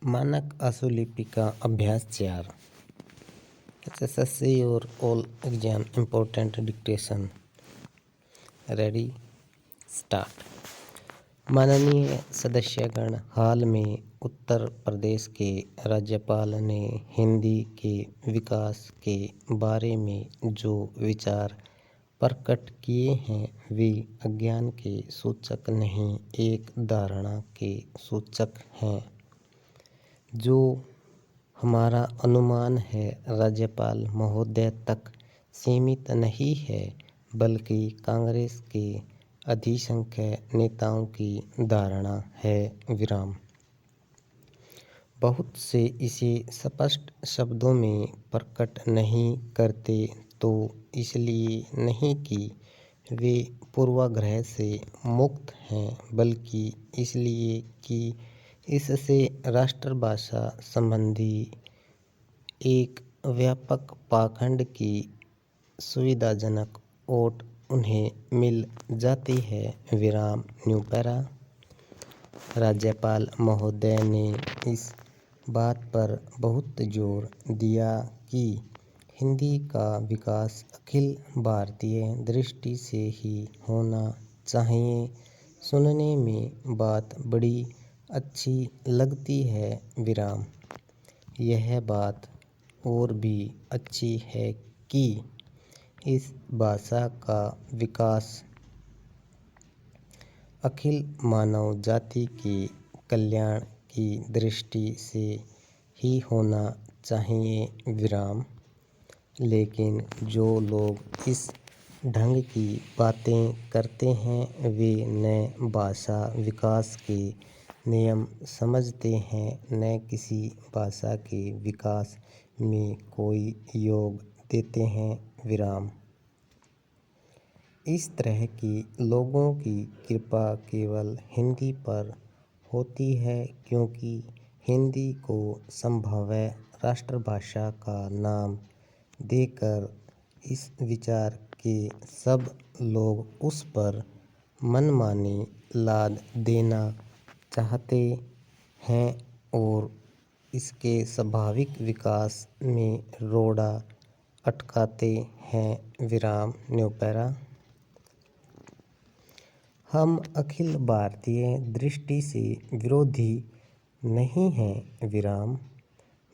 मानक आशुलिपि का अभ्यास 4। SSC और all exam important dictation. Ready start. माननीय सदस्यगण, हाल में उत्तर प्रदेश के राज्यपाल ने हिंदी के विकास के बारे में जो विचार प्रकट किए हैं वे अज्ञान के सूचक नहीं, एक धारणा के सूचक हैं। जो हमारा अनुमान है राज्यपाल महोदय तक सीमित नहीं है, बल्कि कांग्रेस के अधिसंख्यक नेताओं की धारणा है। बहुत से इसे स्पष्ट शब्दों में प्रकट नहीं करते, तो इसलिए नहीं कि वे पूर्वाग्रह से मुक्त हैं, बल्कि इसलिए कि इससे राष्ट्रभाषा संबंधी एक व्यापक पाखंड की सुविधाजनक ओट उन्हें मिल जाती है। New para. राज्यपाल महोदय ने इस बात पर बहुत जोर दिया कि हिंदी का विकास अखिल भारतीय दृष्टि से ही होना चाहिए। सुनने में बात बड़ी अच्छी लगती है। यह बात और भी अच्छी है कि इस भाषा का विकास अखिल मानव जाति के कल्याण की दृष्टि से ही होना चाहिए। लेकिन जो लोग इस ढंग की बातें करते हैं वे न भाषा विकास के नियम समझते हैं, न किसी भाषा के विकास में कोई योग देते हैं। इस तरह की लोगों की कृपा केवल हिंदी पर होती है, क्योंकि हिंदी को संभाव्य राष्ट्रभाषा का नाम देकर इस विचार के सब लोग उस पर मनमानी लाद देना चाहते हैं और इसके स्वाभाविक विकास में रोड़ा अटकाते हैं। New para. हम अखिल भारतीय दृष्टि से विरोधी नहीं हैं,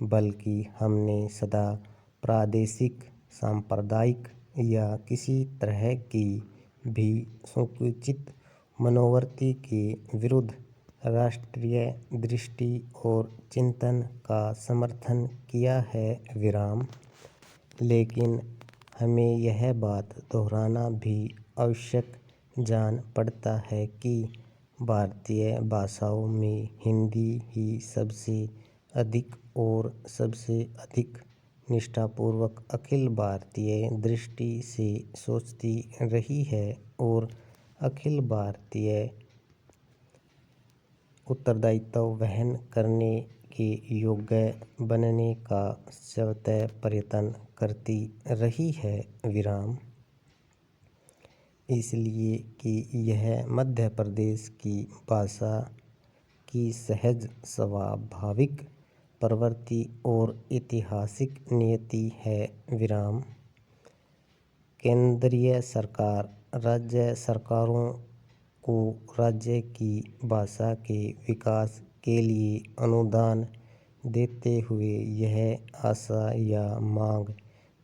बल्कि हमने सदा प्रादेशिक, सांप्रदायिक या किसी तरह की भी संकुचित मनोवृत्ति के विरुद्ध राष्ट्रीय दृष्टि और चिंतन का समर्थन किया है। लेकिन हमें यह बात दोहराना भी आवश्यक जान पड़ता है कि भारतीय भाषाओं में हिंदी ही सबसे अधिक और सबसे अधिक निष्ठापूर्वक अखिल भारतीय दृष्टि से सोचती रही है और अखिल भारतीय उत्तरदायित्व वहन करने के योग्य बनने का स्वतः प्रयत्न करती रही है। इसलिए कि यह मध्य प्रदेश की भाषा की सहज स्वाभाविक प्रवृत्ति और ऐतिहासिक नियति है। केंद्रीय सरकार राज्य सरकारों को राज्य की भाषा के विकास के लिए अनुदान देते हुए यह आशा या मांग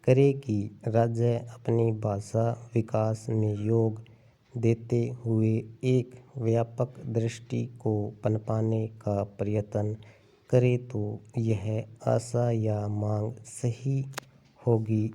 करे कि राज्य अपनी भाषा विकास में योग देते हुए एक व्यापक दृष्टि को पनपाने का प्रयत्न करे, तो यह आशा या मांग सही होगी।